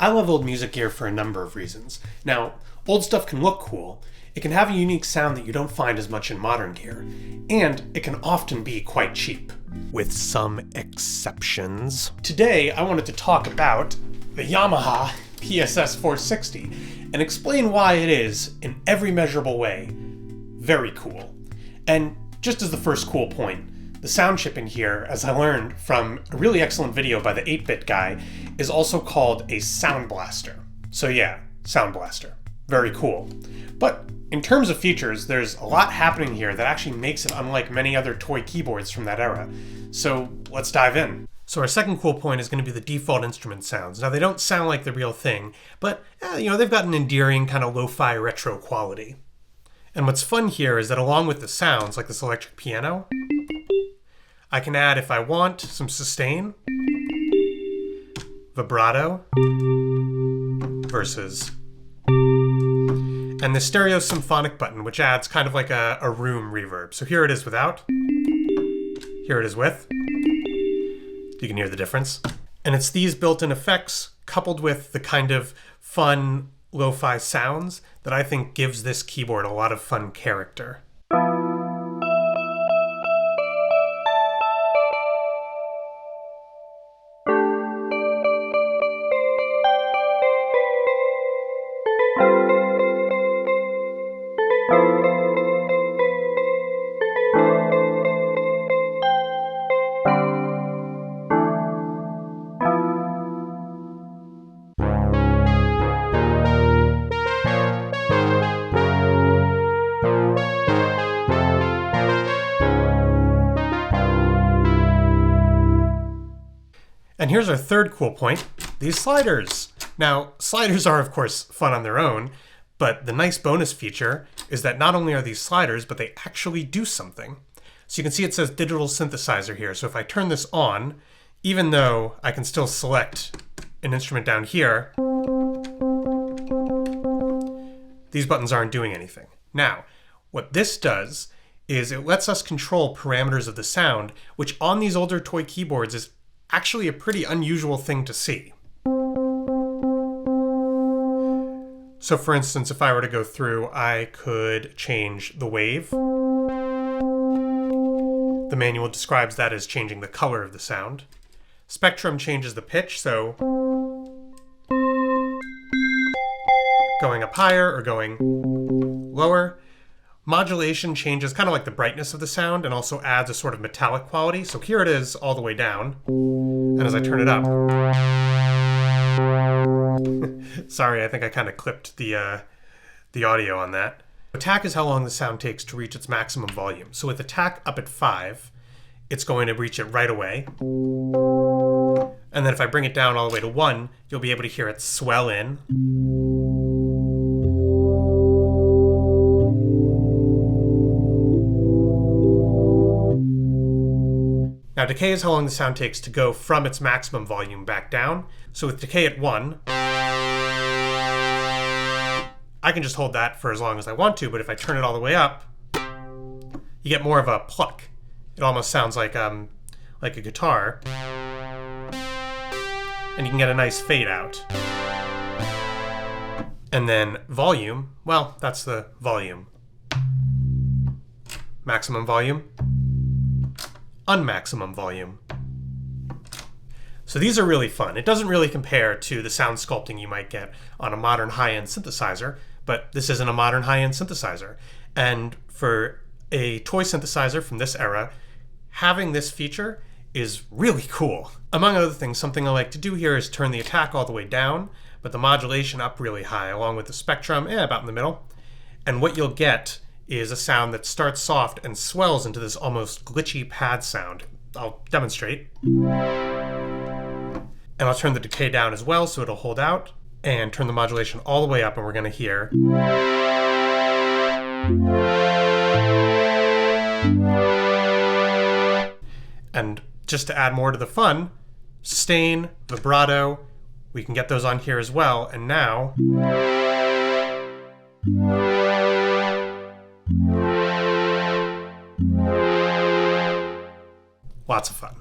I love old music gear for a number of reasons. Now, old stuff can look cool, it can have a unique sound that you don't find as much in modern gear, and it can often be quite cheap. With some exceptions. Today, I wanted to talk about the Yamaha PSS-460 and explain why it is, in every measurable way, very cool. And just as the first cool point, the sound chip in here, as I learned from a really excellent video by the 8-Bit guy, is also called a sound blaster. So yeah, sound blaster. Very cool. But in terms of features, there's a lot happening here that actually makes it unlike many other toy keyboards from that era. So let's dive in. So our second cool point is going to be the default instrument sounds. Now they don't sound like the real thing, but they've got an endearing kind of lo-fi retro quality. And what's fun here is that along with the sounds, like this electric piano, I can add, if I want, some sustain, vibrato, verses, and the stereo symphonic button, which adds kind of like a room reverb. So here it is without, here it is with. You can hear the difference. And it's these built-in effects coupled with the kind of fun lo-fi sounds that I think gives this keyboard a lot of fun character. And here's our third cool point, these sliders. Now, sliders are of course fun on their own, but the nice bonus feature is that not only are these sliders, but they actually do something. So you can see it says digital synthesizer here. So if I turn this on, even though I can still select an instrument down here, these buttons aren't doing anything. Now, what this does is it lets us control parameters of the sound, which on these older toy keyboards is actually a pretty unusual thing to see. So for instance, if I were to go through, I could change the wave. The manual describes that as changing the color of the sound. Spectrum changes the pitch, so going up higher or going lower. Modulation changes kind of like the brightness of the sound and also adds a sort of metallic quality. So here it is all the way down. And as I turn it up, sorry, I think I kind of clipped the audio on that. Attack is how long the sound takes to reach its maximum volume. So with attack up at 5, it's going to reach it right away. And then if I bring it down all the way to 1, you'll be able to hear it swell in. Now decay is how long the sound takes to go from its maximum volume back down. So with decay at 1, I can just hold that for as long as I want to, but if I turn it all the way up, you get more of a pluck. It almost sounds like a guitar. And you can get a nice fade out. And then volume, well, that's the volume. Maximum volume. Unmaximum volume. So these are really fun. It doesn't really compare to the sound sculpting you might get on a modern high-end synthesizer, but this isn't a modern high-end synthesizer. And for a toy synthesizer from this era, having this feature is really cool. Among other things, something I like to do here is turn the attack all the way down, but the modulation up really high, along with the spectrum, about in the middle. And what you'll get is a sound that starts soft and swells into this almost glitchy pad sound. I'll demonstrate. And I'll turn the decay down as well so it'll hold out, and turn the modulation all the way up, and we're going to hear. And just to add more to the fun, sustain, vibrato, we can get those on here as well, and now lots of fun.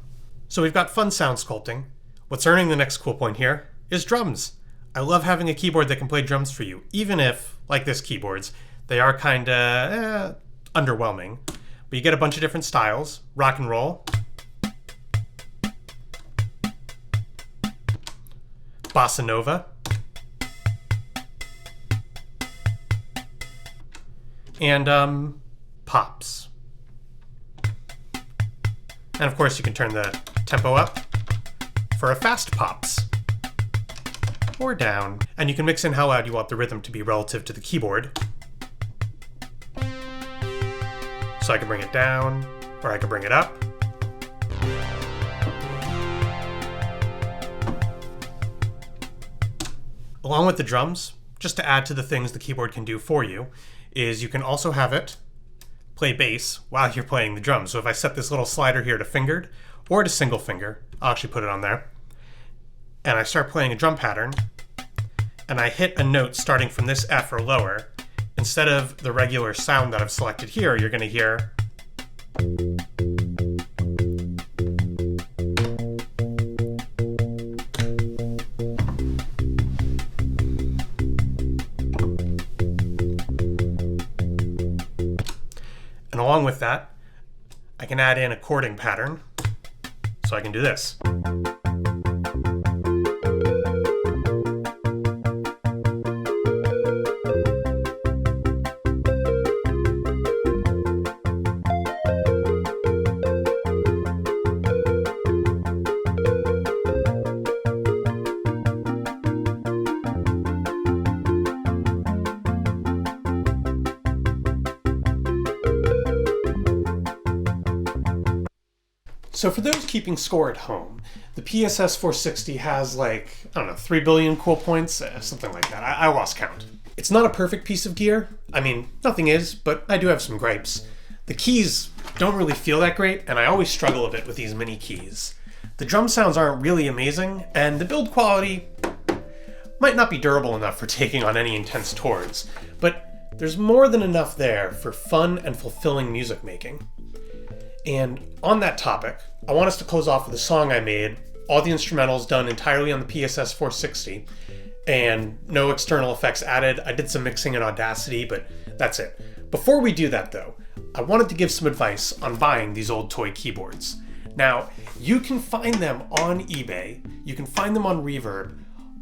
So we've got fun sound sculpting. What's earning the next cool point here is drums. I love having a keyboard that can play drums for you, even if, like this keyboards, they are kinda underwhelming. But you get a bunch of different styles: rock and roll, bossa nova, and pops. And of course you can turn the tempo up for a fast pops, or down. And you can mix in how loud you want the rhythm to be relative to the keyboard. So I can bring it down, or I can bring it up. Along with the drums, just to add to the things the keyboard can do for you, is you can also have it play bass while you're playing the drums. So if I set this little slider here to fingered or to single finger, I'll actually put it on there, and I start playing a drum pattern, and I hit a note starting from this F or lower, instead of the regular sound that I've selected here, you're going to hear and along with that, I can add in a chording pattern, so I can do this. So for those keeping score at home, the PSS-460 has like, I don't know, 3 billion cool points, something like that. I lost count. It's not a perfect piece of gear. I mean, nothing is, but I do have some gripes. The keys don't really feel that great, and I always struggle a bit with these mini keys. The drum sounds aren't really amazing, and the build quality might not be durable enough for taking on any intense tours, but there's more than enough there for fun and fulfilling music making. And on that topic, I want us to close off with a song I made, all the instrumentals done entirely on the PSS-460, and no external effects added. I did some mixing in Audacity, but that's it. Before we do that though, I wanted to give some advice on buying these old toy keyboards. Now, you can find them on eBay, you can find them on Reverb.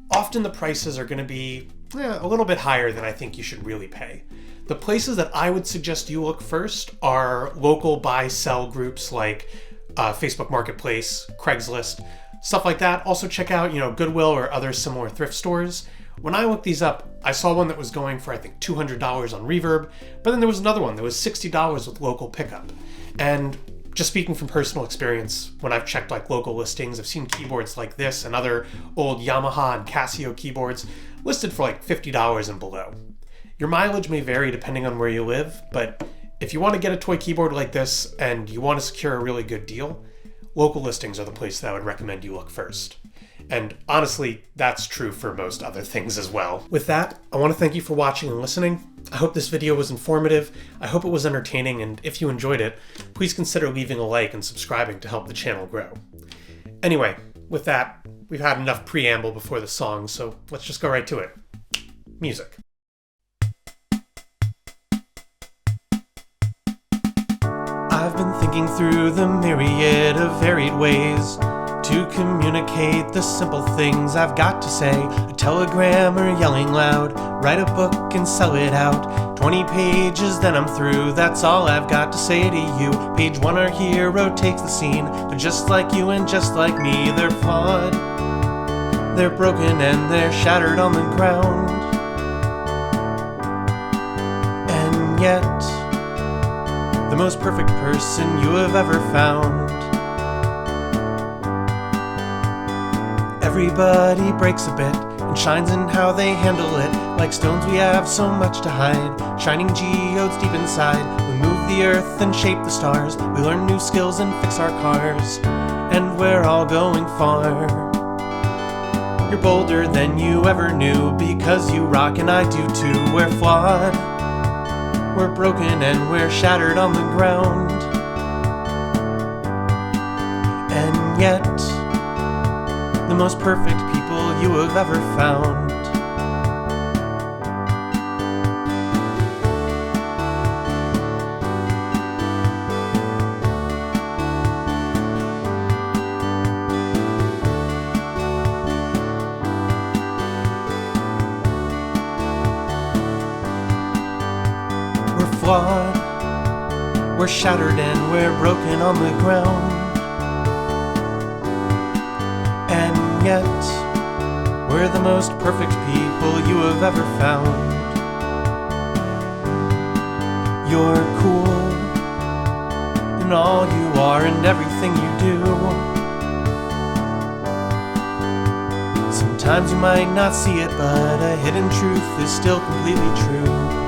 Often the prices are going to be a little bit higher than I think you should really pay. The places that I would suggest you look first are local buy-sell groups like Facebook Marketplace, Craigslist, stuff like that. Also check out, Goodwill or other similar thrift stores. When I looked these up, I saw one that was going for I think $200 on Reverb, but then there was another one that was $60 with local pickup. And just speaking from personal experience, when I've checked like local listings, I've seen keyboards like this and other old Yamaha and Casio keyboards listed for like $50 and below. Your mileage may vary depending on where you live, but if you want to get a toy keyboard like this and you want to secure a really good deal, local listings are the place that I would recommend you look first. And honestly, that's true for most other things as well. With that, I want to thank you for watching and listening. I hope this video was informative. I hope it was entertaining, and if you enjoyed it, please consider leaving a like and subscribing to help the channel grow. Anyway, with that, we've had enough preamble before the song, so let's just go right to it. Music. I've been thinking through the myriad of varied ways to communicate the simple things I've got to say. A telegram or yelling loud, write a book and sell it out. 20 pages, then I'm through, that's all I've got to say to you. Page 1, our hero takes the scene. They're just like you and just like me, they're flawed, they're broken and they're shattered on the ground. And yet, the most perfect person you have ever found. Everybody breaks a bit and shines in how they handle it. Like stones we have so much to hide, shining geodes deep inside. We move the earth and shape the stars. We learn new skills and fix our cars. And we're all going far. You're bolder than you ever knew, because you rock and I do too. We're flawed, we're broken and we're shattered on the ground. And yet, the most perfect people you have ever found. flawed, we're shattered and we're broken on the ground. And yet, we're the most perfect people you have ever found. You're cool in all you are and everything you do. Sometimes you might not see it, but a hidden truth is still completely true.